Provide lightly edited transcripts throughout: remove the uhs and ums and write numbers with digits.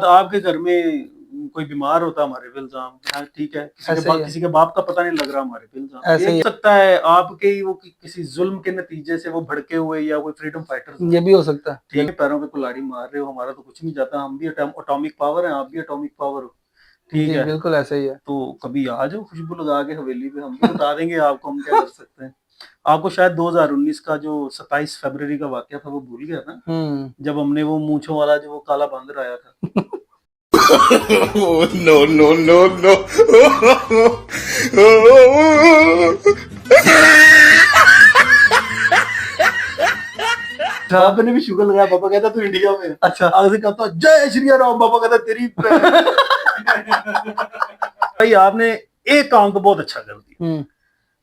बात आपके घर में कोई बीमार होता हमारे पे इल्जाम, हाँ ठीक है, किसी के बाप का पता नहीं लग रहा हमारे पे इल्जाम, ऐसे ही हो सकता है आपके ही वो किसी जुल्म के नतीजे से वो भड़के हुए या कोई फ्रीडम फाइटर, ये भी हो सकता है। ठीक है, पैरों पे कुल्हाड़ी मार रहे हो, हमारा तो कुछ नहीं जाता, हम भी एटॉमिक पावर है, आप भी एटॉमिक पावर हो, ठीक जी है, बिल्कुल ऐसे ही है। तो कभी आ जाओ खुशबू लगा के हवेली पे, हम भी बता देंगे आपको हम क्या कर सकते हैं। आपको शायद 2019 का जो 27 फरवरी का वाकया था वो भूल गया ना, जब हमने वो मूंछों वाला जो वो काला बंदर आया था। No no no no. पापा ने भी शुगर लगाया, पापा कहता तू इंडिया में, अच्छा आगे से कहता जय श्री राम, पापा कहता तेरी भाई आपने एक काम तो बहुत अच्छा कर दिया,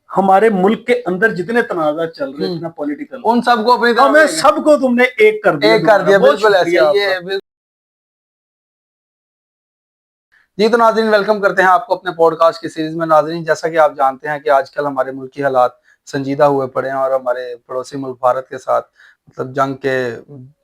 हमारे मुल्क के अंदर जितने तनाजा चल रहे थे ना पॉलिटिकल, उन सबको अपनी तरफ हमें सबको तुमने एक कर दिया, बिल्कुल ऐसे ही है। जी तो नाज़रीन वेलकम करते हैं आपको अपने पॉडकास्ट की सीरीज में। नाज़रीन जैसा कि आप जानते हैं कि आजकल हमारे मुल्क की हालात संजीदा हुए पड़े हैं और हमारे पड़ोसी मुल्क भारत के साथ मतलब जंग के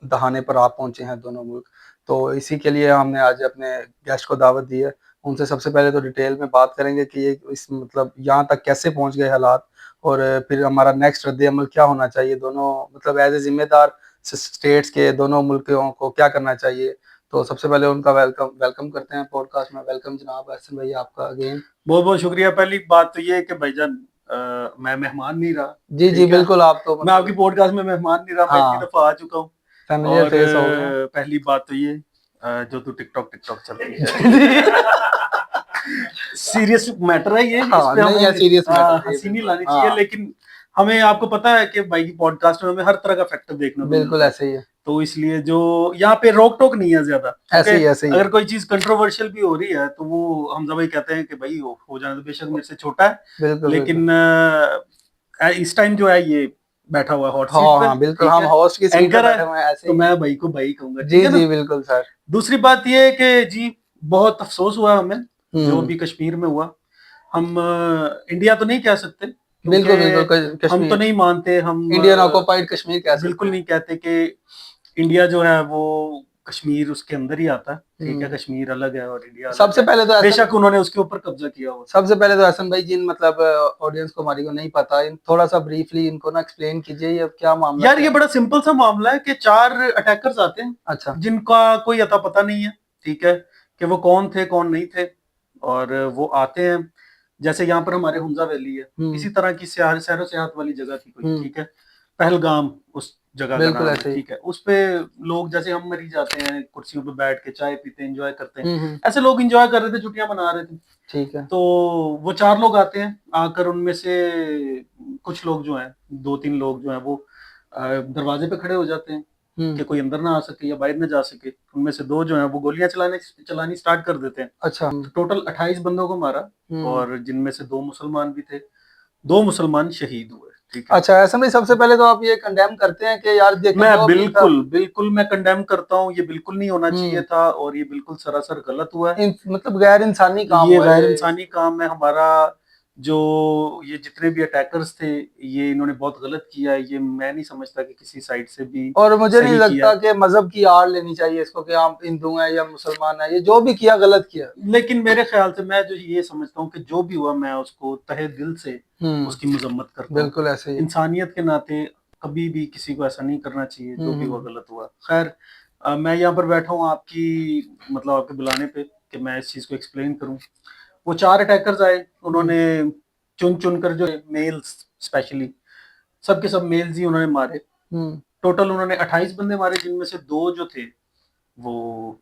दहाने पर आप पहुंचे हैं दोनों मुल्क। तो इसी के लिए हमने आज अपने गेस्ट को दावत दी है। उनसे सबसे पहले तो डिटेल में बात करेंगे कि ये इस मतलब यहाँ तक कैसे पहुंच गए हालात, और फिर हमारा नेक्स्ट रद्द-ए-अमल क्या होना चाहिए, दोनों मतलब एज ए जिम्मेदार स्टेट्स के दोनों मुल्कों को क्या करना चाहिए। तो सबसे पहले उनका वेलकम करते हैं पॉडकास्ट में। वेलकम जनाब एहसन भाई आपका अगेन। बहुत बहुत शुक्रिया। पहली बात तो ये है कि भाईजान मैं मेहमान नहीं रहा, जी जी बिल्कुल, आप तो मैं आपकी पॉडकास्ट में मेहमान नहीं रहा, मैं इतनी दफा आ चुका हूँ, फैमिलियर फेस हो गए। पहली बात तो ये जो तू टिकटॉक चल रही है सीरियस मैटर है ये, हाँ, नहीं है सीरियस मैटर, हंसी नहीं लानी चाहिए, लेकिन हमें आपको पता है कि भाई की पॉडकास्ट में हमें हर तरह का फैक्टर देखना बिल्कुल ऐसे ही है, तो इसलिए जो यहाँ पे रोक टोक नहीं है ज्यादा, ऐसे ही ऐसे ही अगर कोई चीज कंट्रोवर्शियल भी हो रही है तो वो हमजा भाई कहते हैं कि भाई हो जाने तो, बेशक मेरे से छोटा है बिल्कुल, लेकिन इस टाइम जो है ये बैठा हुआ हॉट सीट पे, हाँ बिल्कुल, हम होस्ट की सीट पे बैठे हुए हैं ऐसे तो मैं भाई को भाई कहूंगा, जी जी बिल्कुल सर। दूसरी बात ये है कि जी बहुत अफसोस हुआ हमें जो भी कश्मीर में हुआ, हम इंडिया तो नहीं कह सकते, बिल्कुल बिल्कुल, हम तो नहीं मानते, हम इंडियन ऑक्युपाइड कश्मीर कह सकते, बिल्कुल नहीं कहते कि इंडिया जो है वो कश्मीर उसके अंदर ही आता है, ठीक है, कश्मीर अलग है और इंडिया सबसे पहले तो बेशक उन्होंने उसके ऊपर कब्जा किया हुआ। सबसे पहले तो हसन भाई जिन मतलब ऑडियंस को हमारी को नहीं पता, थोड़ा सा ब्रीफली इनको ना एक्सप्लेन कीजिए ये क्या मामला। यार ये बड़ा सिंपल सा मामला है कि 4 अटैकर्स आते हैं, अच्छा, जिनका कोई अता पता नहीं है, ठीक है, कि वो कौन थे कौन नहीं थे, और वो आते हैं जैसे यहाँ पर हमारे हुंजा वैली है, इसी तरह की सैरो सियाहत वाली जगह थी कोई, ठीक है, पहलगाम उस जगह का नाम है, ठीक है, उस पे लोग जैसे हम मरी जाते हैं कुर्सियों पे बैठ के चाय पीते हैं एंजॉय करते हैं, ऐसे लोग एंजॉय कर रहे थे, छुट्टियां मना रहे थे, ठीक है, तो वो 4 लोग आते हैं, आकर उनमें से कुछ लोग जो हैं 2-3 लोग जो हैं वो दरवाजे पे खड़े हो जाते हैं कि कोई अंदर ना आ सके या बाहर ना जा सके, उनमें से 2 जो हैं वो गोलियां चलानी स्टार्ट कर देते हैं। अच्छा, तो टोटल 28 बंदों को मारा और जिनमें से 2 मुसलमान भी थे, 2 मुसलमान शहीद हुए, ठीक है। अच्छा, ऐसा में सबसे पहले तो आप ये कंडेम करते हैं कि यार देखो, मैं बिल्कुल मैं कंडेम करता हूँ, ये बिल्कुल नहीं होना चाहिए था और ये बिल्कुल सरासर गलत हुआ है, मतलब गैर इंसानी काम, ये गैर इंसानी काम है हमारा, जो ये जितने भी अटैकर्स थे ये इन्होंने बहुत गलत किया है, ये मैं नहीं समझता कि किसी साइड से भी, और मुझे नहीं लगता कि मजहब की आड़ लेनी चाहिए इसको कि आप हिंदू हैं या मुसलमान हैं, ये जो भी किया गलत किया, लेकिन मेरे ख्याल से मैं जो ये समझता हूँ कि जो भी हुआ मैं उसको तहे दिल से उसकी मजम्मत करता हूँ, बिल्कुल ऐसे ही, इंसानियत के नाते कभी भी किसी को ऐसा नहीं करना चाहिए, जो भी हुआ गलत हुआ। खैर मैं यहाँ पर बैठा हूँ आपकी मतलब आपके बुलाने पे कि मैं इस चीज को एक्सप्लेन करूँ। वो 4 अटैकर्स आए, उन्होंने चुन कर जो मेल्स स्पेशली सबके सब मेल्स ही उन्होंने मारे, टोटल उन्होंने 28 बंदे मारे, जिनमें से 2 जो थे वो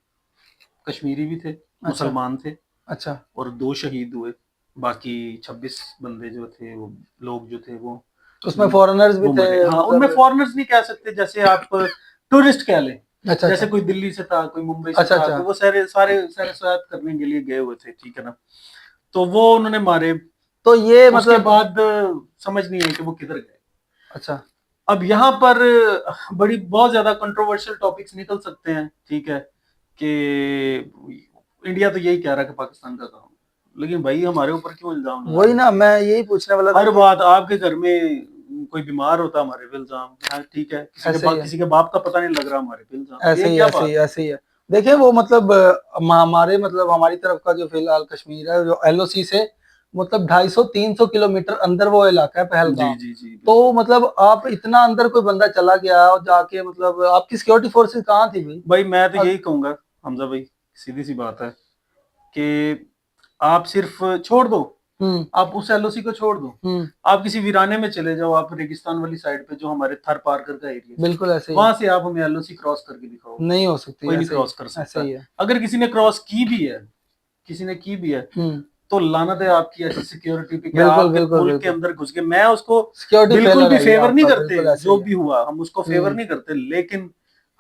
कश्मीरी भी थे, मुसलमान थे, अच्छा, और 2 शहीद हुए, बाकी 26 बंदे जो थे वो लोग जो थे वो उसमें फॉरेनर्स भी थे, हाँ उनमें फॉरेनर्स नहीं कह सकते, जैसे आप टूरिस्ट कह लें, अच्छा, जैसे कोई दिल्ली से था कोई मुंबई से था, तो वो सारे सैर करने के लिए गए हुए थे, ठीक है ना, तो वो उन्होंने मारे, तो ये मतलब उसके बाद समझ नहीं आई कि वो किधर गए। अच्छा, अब यहाँ पर बहुत ज्यादा कंट्रोवर्शियल टॉपिक्स निकल सकते हैं, ठीक है, कि इंडिया तो यही कह रहा है कि पाकिस्तान का काम, लेकिन भाई हमारे ऊपर क्यों इल्जाम, वही ना मैं यही पूछने वाला था, हर बात आपके घर में कोई बीमार होता हमारे पे इल्जाम, ठीक है, किसी के बाप का पता नहीं लग रहा हमारे पे इल्जाम, ऐसे ही है। देखिए वो मतलब हमारे मतलब हमारी तरफ का जो फिलहाल कश्मीर है जो एलओसी से मतलब 250-300 किलोमीटर अंदर वो इलाका है जी पहलगाम। जी जी तो बिल्कुल। मतलब आप इतना अंदर कोई बंदा चला गया और जाके मतलब आपकी सिक्योरिटी फोर्सेस कहाँ थी भाई? भाई मैं तो अ- यही कहूंगा हमजा भाई, सीधी सी बात है कि आप सिर्फ छोड़ दो, हम्म आप उस एलओसी को छोड़ दो, हम्म आप किसी वीराने में चले जाओ, आप रेगिस्तान वाली साइड पे जो हमारे थर पारकर का एरिया, बिल्कुल ऐसे ही है। वहां से आप हमें एलओसी क्रॉस करके दिखाओ, नहीं हो सकती, कोई नहीं ऐसे ही क्रॉस कर ऐसे सकता। ही है। अगर किसी ने क्रॉस की भी है, किसी ने की भी है, हम्म तो लानत है आपकी ऐसी सिक्योरिटी पे कि बिल्कुल आपके बिल्कुल मुल्क के बिल्कुल। अंदर घुस के। मैं उसको सिक्योरिटी बिल्कुल फेलर भी है ये फेवर नहीं आपका, करते, बिल्कुल ऐसे ही जो है। भी हुआ हम उसको फेवर हम्म नहीं करते, लेकिन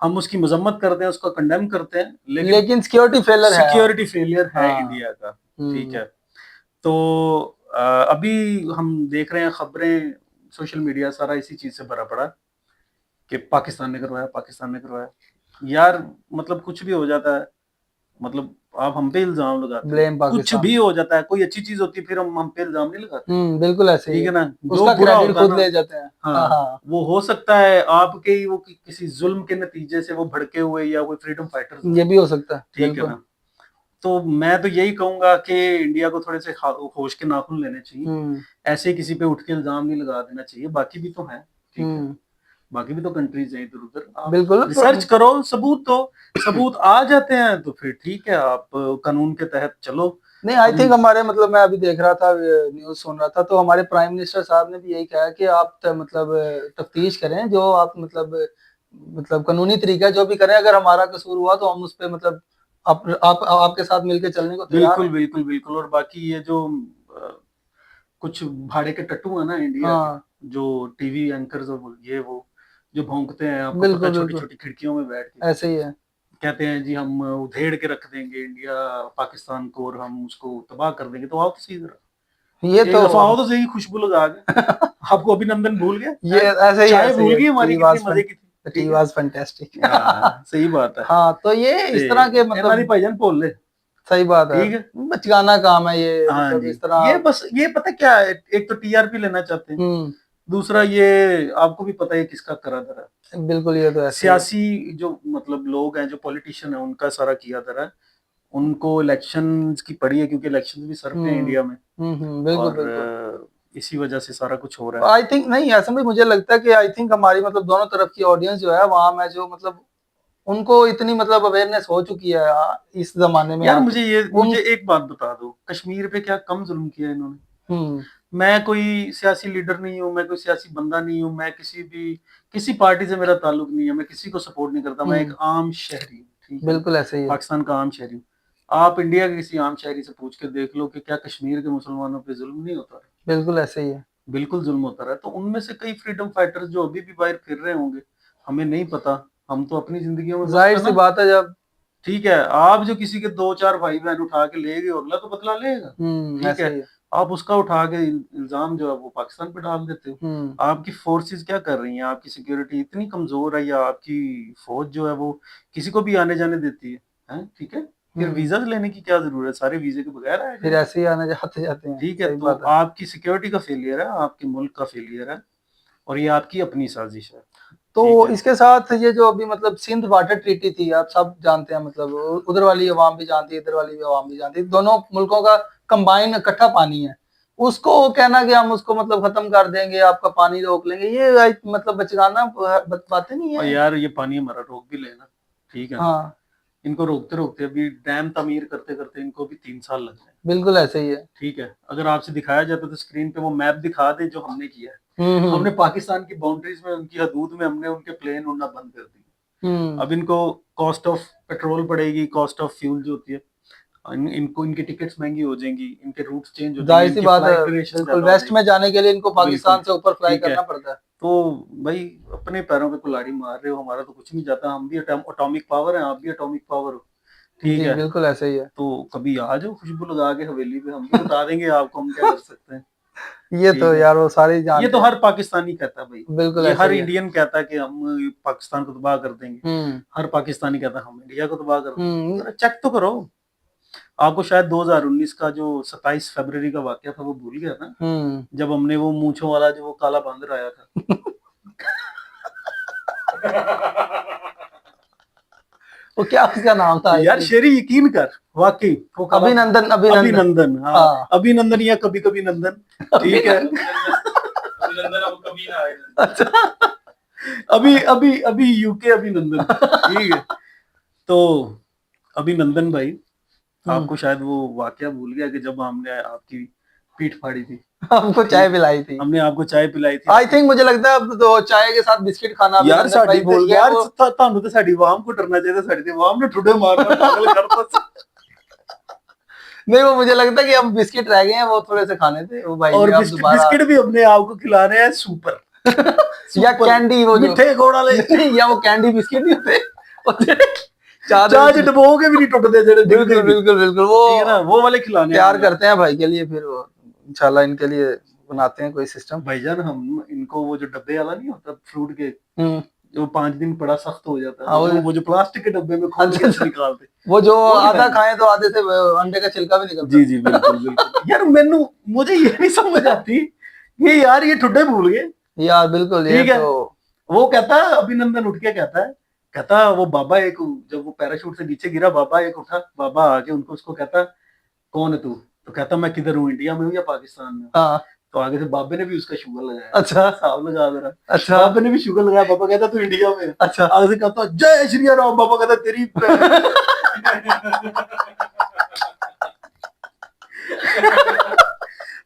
हम उसकी मजम्मत करते हैं, उसको कंडेम करते हैं, लेकिन लेकिन सिक्योरिटी फेलर है आप। सिक्योरिटी फेलियर है हाँ। इंडिया का। ठीक हम्म है। तो अभी हम देख रहे हैं खबरें, सोशल मीडिया सारा इसी चीज से भरा पड़ा कि पाकिस्तान ने करवाया, पाकिस्तान ने करवाया। यार मतलब कुछ भी हो जाता है, मतलब आप हम पे इल्जाम लगाते हो, ब्लेम कुछ पाकिस्तान। भी हो जाता है, कोई अच्छी चीज होती है फिर हम पे इल्जाम नहीं लगाते। बिल्कुल ऐसे ही ठीक है। है ना, जो उसका बुरा क्रेडिट होता है खुद ना, ले जाते हैं। हाँ हाँ हाँ। वो हो सकता है आपके ही वो किसी जुल्म के नतीजे से वो भड़के हुए या कोई फ्रीडम फाइटर्स हो। ये भी हो सकता है ठीक है बिल्कुल। ना। तो मैं तो यही कहूंगा कि इंडिया को थोड़े से होश के नाखून लेने चाहिए, हम्म ऐसे किसी पे उठ के इल्जाम नहीं लगा देना चाहिए। बाकी भी तो है, ठीक है, हम्म बाकी भी तो कंट्रीज हैं इधर उधर, आप बिल्कुल रिसर्च करो, सबूत दो, सबूत आ जाते हैं तो फिर ठीक है, आप कानून के तहत चलो। नहीं आई हम थिंक हमारे मतलब मैं अभी देख रहा था न्यूज सुन रहा था तो हमारे प्राइम मिनिस्टर साहब ने भी यही कहा कि आप मतलब तफ्तीश करें जो आप मतलब कानूनी तरीका जो भी करें, अगर हमारा कसूर हुआ तो हम उस पे मतलब आप आपके साथ मिलके चलने को तैयार बिल्कुल हैं। बिल्कुल बिल्कुल। और बाकी ये जो अ, कुछ भाड़े के टट्टू है ना इंडिया के, हाँ जो टीवी एंकर्स और ये वो जो भौंकते हैं, आपको पता है, बिल्कुल छोटी बिल्कुल छोटी खिड़कियों में बैठ के ऐसे ही है। कहते हैं जी हम उधेड़ के रख देंगे इंडिया पाकिस्तान को और हम उसको तबाह कर देंगे। तो आओ तो सही जरा, ये एक तो दफा आओ तो सही, खुशबू लगा के। आपको अभिनंदन भूल गया, ये ऐसे ही चाय ऐसे ही भूल है। गई हमारी टी कितनी वाज मजे की थी। टी ठीक है, वाज फैंटास्टिक। हाँ सही बात है। हाँ तो ये ते इस तरह के इन्हों मतलब भाईजान भूल ले। सही बात है। ठीक है। बचकाना काम है ये, हाँ मतलब जी। इस तरह। ये बस ये पता क्या है, एक तो टीआरपी लेना चाहते हैं, हम्म दूसरा ये आपको भी पता है किसका करा धरा है। बिल्कुल ये तो ऐसे ही है। सियासी जो मतलब लोग हैं, जो पॉलिटिशियन है, उनका सारा किया धरा है। उनको इलेक्शन की पड़ी है, क्योंकि इलेक्शन भी सर पे हैं इंडिया में, बिल्कुल और बिल्कुल। इसी वजह से सारा कुछ हो रहा है। आई थिंक नहीं ऐसा भी मुझे लगता है कि आई थिंक हमारी मतलब दोनों तरफ की ऑडियंस जो है वहां में जो मतलब उनको इतनी मतलब अवेयरनेस हो चुकी है इस जमाने में यार आके उन मुझे एक बात बता दो, कश्मीर पे क्या कम जुल्म किया इन्होंने? हम्म मैं कोई सियासी लीडर नहीं हूँ, मैं कोई सियासी बंदा नहीं हूँ, मैं किसी पार्टी से मेरा ताल्लुक नहीं है, मैं किसी को सपोर्ट नहीं करता, मैं एक हम्म आम शहरी हूँ। ठीक है ना, बिल्कुल ऐसे ही है। पाकिस्तान का आम शहरी हूँ। आप इंडिया के किसी आम शहरी से पूछ के देख लो कि क्या कश्मीर के मुसलमानों पे जुल्म नहीं होता है? बिल्कुल ऐसे ही है। बिल्कुल जुल्म होता रहा। तो उनमें से कई फ्रीडम फाइटर्स जो अभी भी बाहर फिर रहे होंगे, हमें नहीं पता, हम तो अपनी जिंदगियों में मस्त जाहिर है सी ना। बात है जब ठीक है, आप जो किसी के दो चार भाई बहन उठा के ले गए, अगला तो बदला लेगा। ठीक ऐसे है, ही है। आप उसका उठा के इल्जाम जो है वो पाकिस्तान पे डाल देते हो। हम्म आपकी फोर्सेस क्या कर रही हैं? आपकी सिक्योरिटी इतनी कमजोर है, या आपकी फौज जो है वो किसी को भी आने जाने देती है? हैं? ठीक है, फिर हम्म वीजा लेने की क्या जरूरत है? सारे वीजे के बगैर आया फिर जाएगा। ऐसे ही आने जाते जाते हैं, ठीक है, सही तो बात है। आपकी सिक्योरिटी का फेलियर है, आपके मुल्क का फेलियर है, और ये आपकी अपनी साजिश है। तो ठीक है। इसके साथ ये जो अभी मतलब सिंध वाटर ट्रीटी थी, आप सब जानते हैं, मतलब उधर वाली अवाम भी जानती है, इधर वाली भी अवाम भी जानती है, दोनों मुल्कों का कंबाइन इकट्ठा पानी है। उसको कहना कि हम उसको मतलब खत्म कर देंगे, आपका पानी रोक लेंगे, ये मतलब बचकाना बातें नहीं और है। यार ये पानी हमारा रोक भी लेना, ठीक है ना, हाँ इनको रोकते रोकते अभी डैम तामीर करते करते इनको भी 3 साल लग गए। बिल्कुल ऐसे ही है। ठीक है, अगर आपसे दिखाया जाता तो स्क्रीन पे वो मैप दिखा दे जो हमने किया है। हम्म हमने पाकिस्तान की बाउंड्रीज में, उनकी हदूद में हमने उनके प्लेन उड़ना बंद कर दिए। हम्म अब इनको कॉस्ट ऑफ पेट्रोल पड़ेगी, कॉस्ट ऑफ फ्यूल जो होती है, इनको इनकी टिकट्स महंगी हो जाएंगी, इनके रूट्स चेंज हो जाएंगे, जाहिर सी इनकी बात है। फ्लाइट ड्यूरेशन बिल्कुल ज्यादा हो वेस्ट जाएगी। में जाने के लिए इनको बिल्कुल। पाकिस्तान से ऊपर फ्लाई ठीक है, करना पड़ता है। तो भाई अपने पैरों पे कुल्हाड़ी मार रहे हो, हमारा तो कुछ नहीं जाता, हम भी एटॉमिक पावर है, आप भी एटॉमिक पावर हो। ठीक जी है, बिल्कुल ऐसे ही है। तो कभी आ जाओ खुशबू लगा के हवेली पे, हम भी बता देंगे आपको हम क्या कर सकते हैं। ये तो ठीक है, यार वो सारे ही ये जानते तो हैं। हर पाकिस्तानी कहता है भाई, बिल्कुल ये ऐसे हर ही है। इंडियन कहता है कि हम पाकिस्तान को तबाह कर देंगे। हम्म हर पाकिस्तानी कहता है हम इंडिया को तबाह कर देंगे। हम्म जरा चेक तो करो। आपको शायद 2019 का जो 27 फरवरी का वाकया था वो भूल गया ना, हम्म जब हमने वो मूंछों वाला जो वो काला बंदर आया था। वो क्या उसका नाम था यार शेरी, यकीन कर, वाकई वो अभिनंदन अभिनंदन, हाँ हाँ। अभिनंदन या कभी कभी नंदन, ठीक है। अभिनंदन अब कभी ना आए। अच्छा अभी अभी अभी यूके अभिनंदन, ठीक है। तो अभिनंदन भाई, आपको शायद वो वाकया भूल गया कि जब हमने आपकी पीठ फाड़ी थी, हमको चाय पिलाई थी, हमने आपको चाय पिलाई थी। आई थिंक मुझे लगता है अब तो चाय के साथ बिस्किट खाना यार अभिनंदन भाई भूल गए यार वो। ਤੁਹਾਨੂੰ ਤੇ ਸਾਡੀ ਆਵਾਮ को डरना चाहिए, साड़ी ਤੇ आवाम ने ठुडे मारना पागल करता। नहीं वो मुझे लगता है कि अब बिस्किट रह गए हैं, वो थोड़े से खाने थे वो भाई और ने, अब दोबारा बिस्किट भी अपने आप को खिला रहे हैं सुपर या कैंडी, वो जो मिठे घोड़ा ले, या वो कैंडी बिस्किट नहीं होते चार्ज डबो के भी नहीं टूटते जेड़े, बिल्कुल बिल्कुल बिल्कुल, वो ठीक है ना, वो वाले खिलाने तैयार करते हैं भाई के लिए, फिर वो इंशाल्लाह इनके लिए बनाते हैं कोई सिस्टम। भाईजान हम इनको वो जो डब्बे वाला नहीं होता फ्रूट के, जो 5 दिन बड़ा सख्त हो जाता है, वो जो प्लास्टिक के डब्बे में खोल के निकालते, वो जो आधा खाए तो आधे से अंडे का छिलका भी निकलता। जी जी बिल्कुल बिल्कुल। यार मुझे ये नहीं समझ आती कि यार ये ठुड्डे भूल गए यार, बिल्कुल ठीक है। तो वो कहता है अभिनंदन उठ के कहता वो बाबा एक, जब वो पैराशूट से नीचे गिरा, बाबा एक उठा, बाबा आके उनको उसको कहता कौन है तू, तो कहता मैं किधर हूँ, इंडिया में हूँ या पाकिस्तान में। हाँ। तो आगे से बाबे ने भी उसका शुगर लगाया, अच्छा साहब लगा दे रहा, अच्छा बाबे ने भी शुगर लगाया, बाबा कहता तू इंडिया में, अच्छा आगे से कहता जय श्री राम, बाबा कहता तेरी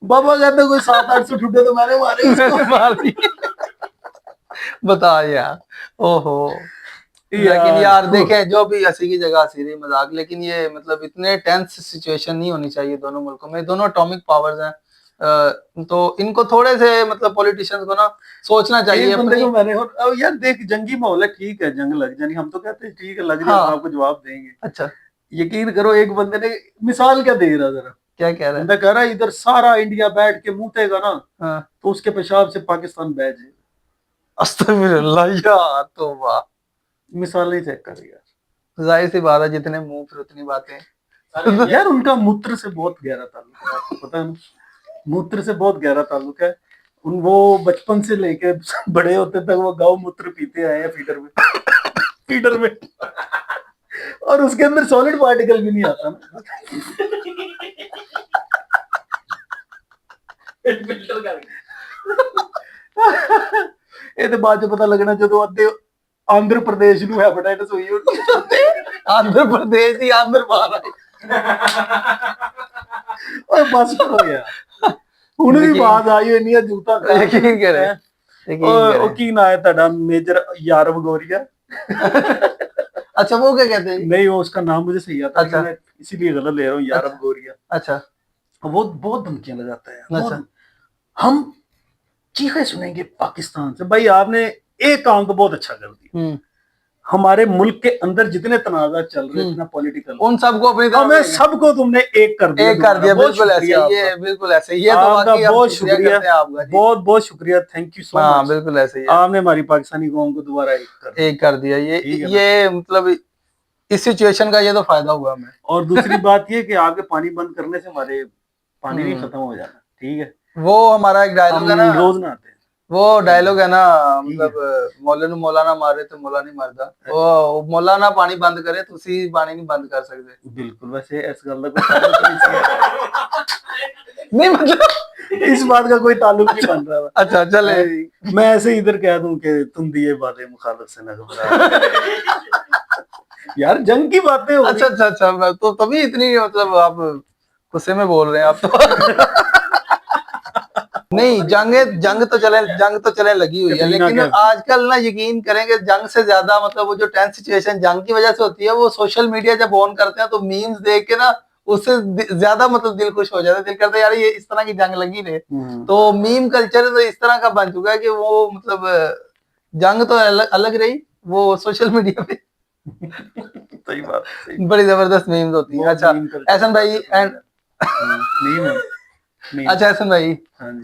बाबा कहता कोई 700-800 ठुड्डे तो मैंने मारे उसको। मार दिए। बता यार, ओहो। लेकिन यार देखें, जो भी हंसी की जगह हंसी रही, मजाक, लेकिन ये मतलब इतने टेंस सिचुएशन नहीं होनी चाहिए दोनों मुल्कों में, दोनों एटॉमिक पावर्स हैं, तो इनको थोड़े से मतलब पॉलिटिशियंस को ना सोचना चाहिए। बंदे को मैंने और यार देख, जंगी माहौल है, ठीक है, जंग लग जानी, हम तो कहते हैं ठीक है लग जाए, हाँ। आपको जवाब देंगे। अच्छा यकीन करो, एक बंदे ने मिसाल क्या दे रहा, जरा क्या कह रहा है? बंदा कह रहा है इधर सारा इंडिया बैठ के मुतेगा ना, हाँ। तो उसके पेशाब से पाकिस्तान बह जाएगा। अस्तगफिरुल्लाह यार, तो वाह, मिसाल नहीं चेक कर यार, जाहिर सी बात है, जितने मुंह फिर उतनी बातें। यार उनका मूत्र से बहुत गहरा ताल्लुक है, आपको पता है ना, मूत्र से बहुत गहरा ताल्लुक है। वो बचपन से लेके बड़े होते तक वो गौ मूत्र पीते आए हैं फीडर में फीडर में, और उसके अंदर सॉलिड पार्टिकल भी नहीं आता ना। ये तो बाद में पता लगना जो अद्धे आंध्र प्रदेश ਨੂੰ ਹੈਪੇਟਾਈਟਸ ਹੋਈ ਹੋਣੀ। आंध्र प्रदेश ही आंध्र बाहर आई। ਓਏ ਬਸ ਹੋ ਗਿਆ, ਹੁਣ ਵੀ ਬਾਤ ਆਈ ਹੋਈ ਨਹੀਂ ਹੈ ਜੂਤਾ ਖਾ ਕੇ। यकीन करें, यकीन ਉਹ करें। ਕੀ ਨਾਂ ਹੈ ਤੁਹਾਡਾ, मेजर यारव गौरिया? अच्छा वो क्या कहते हैं? नहीं, वो उसका नाम मुझे सही आता है, अच्छा। मैं इसीलिए गलत ले रहा हूँ, यारव गौरिया। अच्छा वो बहुत धमकियां लगाता है, अच्छा। हम चीखें सुनेंगे पाकिस्तान से। भाई आपने एक काम तो बहुत अच्छा कर दिया, हमारे मुल्क के अंदर जितने तनाजा चल रहे हैं, इतना पॉलिटिकल, उन सबको अपनी तरफ हमें सबको तुमने एक कर दिया, एक कर दिया। बिल्कुल ऐसे, ये बिल्कुल ऐसे, ये तो वाकई हम बहुत शुक्रिया शुक्रिया करते हैं आपका जी। बहुत बहुत शुक्रिया, थैंक यू सो हाँ मच। बिल्कुल ऐसे ही है। आपने हमारी पाकिस्तानी कौम को दोबारा एक कर दिया, ठीक है ये मतलब इस सिचुएशन का ये तो फायदा हुआ हमें। और दूसरी बात ये कि आपके पानी बंद करने से हमारे पानी नहीं खत्म हो जाना, ठीक है। वो हमारा एक डायलॉग है ना, रोज ना आते हैं, वो डायलॉग है ना, मतलब मौले नु मौलाना मारे तो मौला नहीं मरदा, वो मौलाना पानी बंद करे तो उसी पानी नहीं बंद कर सकते। बिल्कुल, वैसे इस गल का कोई ताल्लुक नहीं मतलब इस बात का कोई ताल्लुक नहीं बन रहा। अच्छा चले, मैं ऐसे इधर कह दूं कि तुम दिए बातें मुखालफ से न घबरा। यार जंग की बातें हो अच्छा अच्छा अच्छा, तो तभी इतनी मतलब आप गुस्से में बोल रहे हैं आप तो। नहीं, जंग तो चले लगी हुई है, लेकिन आजकल ना यकीन करेंगे, जंग से ज्यादा मतलब वो जो टेंस सिचुएशन जंग की वजह से होती है, वो सोशल मीडिया जब ऑन करते हैं तो मीम्स देख के ना उससे ज्यादा मतलब दिल खुश हो जाता है, दिल करता है यार ये इस तरह की जंग लगी रहे। तो मीम कल्चर तो इस तरह का बन चुका है कि वो मतलब जंग तो अलग रही, वो सोशल मीडिया पे सही बात, बड़ी जबरदस्त मीम्स होती है। अच्छा एहसन भाई एंड अच्छा एहसन भाई,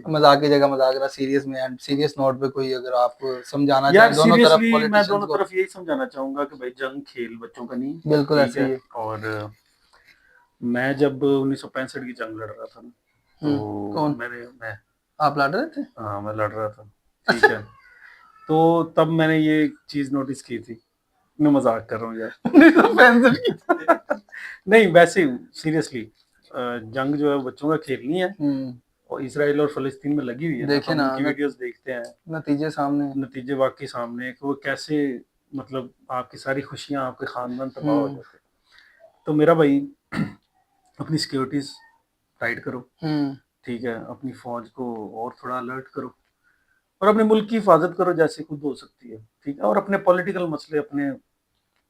मजाक की जगह मजाक रहा, सीरियस में एंड सीरियस नोट पे कोई अगर आप समझाना चाहें दोनों तरफ पॉलिटिशियंस को। मैं दोनों तरफ यही समझाना चाहूंगा कि भाई जंग खेल बच्चों का नहीं, बिल्कुल ऐसे ही। और मैं जब 1965 की जंग लड़ रहा था ना, तो मैं आप लड़ रहे थे? हाँ मैं लड़ रहा था, ठीक है। तो तब मैंने ये चीज नोटिस की थी मैं मजाक कर रहा हूँ यार। नहीं तो offensive की- नहीं वैसे सीरियसली जंग जो है वो बच्चों का खेलनी है, और इसराइल और फलस्तीन में लगी हुई है ना, देखे हम ना, उनकी वीडियोस देखते हैं, नतीजे सामने। नतीजे वाकई सामने हैं कि वो कैसे, मतलब आपकी सारी खुशियां, आपके खानदान तबाह हो जाते हैं। तो मेरा भाई अपनी सिक्योरिटीज टाइट करो, ठीक है, अपनी फौज को और थोड़ा अलर्ट करो, और अपने मुल्क की हिफाजत करो जैसे खुद हो सकती है, ठीक है, और अपने पॉलिटिकल मसले अपने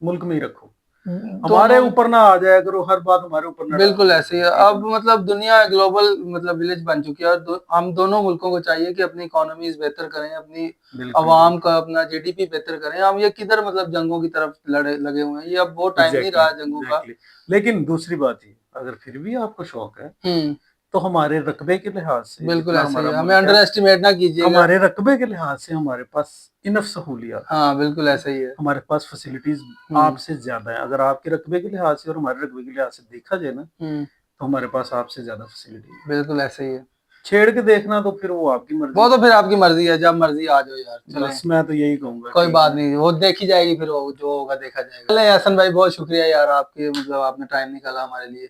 मुल्क में ही रखो, हमारे दोनों ऊपर ना आ जाया करो, हर बात हमारे ऊपर ना बिल्कुल डाल ऐसे ही है। दो, ठीक है अब ना? मतलब दुनिया ग्लोबल मतलब विलेज बन चुकी है, और हम दोनों मुल्कों को चाहिए कि अपनी इकोनॉमीज बेहतर करें, अपनी बिल्कुल आवाम का अपना जीडीपी बेहतर करें। हम ये किधर मतलब जंगों की तरफ लगे हुए हैं, ये अब वो टाइम नहीं एग्जैक्टली रहा जंगों का। एग्जैक्टली। लेकिन दूसरी बात ये, अगर फिर भी आपको शौक है हम्म तो हमारे रकबे के लिहाज से बिल्कुल जितना ऐसे ही हमारा है, हमें मुल्क अंडर है, एस्टिमेट ना कीजिएगा। हमारे रकबे के लिहाज से हमारे पास इनफ सहूलियात, हाँ बिल्कुल ऐसे ही है। हमारे पास फैसिलिटीज हम्म आपसे ज्यादा है। अगर आपके रकबे के लिहाज से और हमारे रकबे के लिहाज से देखा जाए ना, तो हमारे पास आपसे ज्यादा फैसिलिटी है। बिल्कुल ऐसे ही है। छेड़ के देखना तो फिर वो आपकी मर्जी वो तो है। फिर आपकी मर्जी है, जब मर्जी आ जाओ यार, चले। बस मैं तो यही कहूंगा कोई कि बात नहीं, वो देखी जाएगी, फिर वो जो होगा देखा जाएगा। चले हसन भाई, बहुत शुक्रिया यार आपके, मतलब आपने टाइम निकाला हमारे लिए।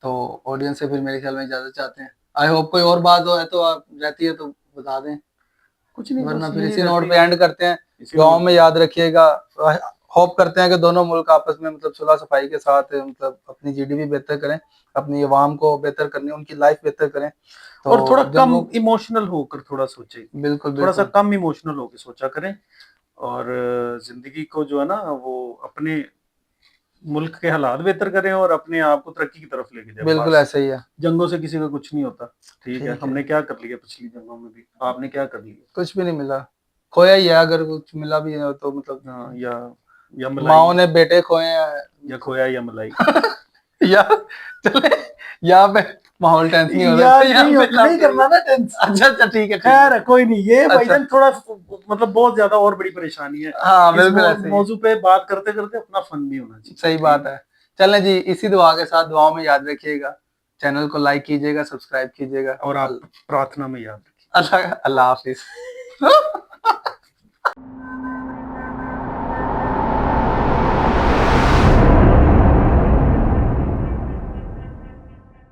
तो ऑडियंस से फिर मेरे ख्याल में इजाजत चाहते हैं। आई होप कोई और बात हो है तो आप रहती है तो बता दें, कुछ नहीं, वरना बस फिर यही इसी नोट रहती पे है, एंड करते हैं। इसी गाँव नोट में याद रखिएगा। होप करते हैं कि दोनों मुल्क आपस में मतलब सुलह सफाई के साथ मतलब अपनी जीडीपी बेहतर करें, अपनी आवाम को बेहतर करने, उनकी लाइफ बेहतर करें। और थोड़ा तो कम जंगों इमोशनल होकर थोड़ा सोचे, बिल्कुल थोड़ा सा बिल्कुल कम इमोशनल होकर सोचा करें, और जिंदगी को जो है ना वो अपने मुल्क के हालात बेहतर करें और अपने आप को तरक्की की तरफ लेके जाए, बिल्कुल बस। ऐसे ही है। जंगों से किसी का कुछ नहीं होता, ठीक है, ठीक है, हमने क्या कर लिया पिछली जंगों में भी, आपने क्या कर लिया? कुछ भी नहीं मिला, खोया ही है। अगर कुछ मिला भी है तो मतलब हाँ, या मलाई, माओ ने बेटे खोए हैं। या खोया या मलाई। या चले, यहाँ पे माहौल टेंस नहीं हो यार सकता, यहाँ नहीं पे नहीं करना ना टेंस। अच्छा अच्छा ठीक है ठीक खैर है। है, कोई नहीं, ये अच्छा भाईजान थोड़ा मतलब बहुत ज्यादा और बड़ी परेशानी है, हाँ इस बिल्कुल ऐसे ही है। मौजू पे बात करते करते अपना फन भी होना चाहिए, सही ठीक बात है। चलें जी, इसी दुआ के साथ दुआओं में याद रखिएगा, चैनल को लाइक कीजिएगा, सब्सक्राइब कीजिएगा। और आप प्रार्थना में याद रखिए। अल्लाह अल्लाह हाफिज।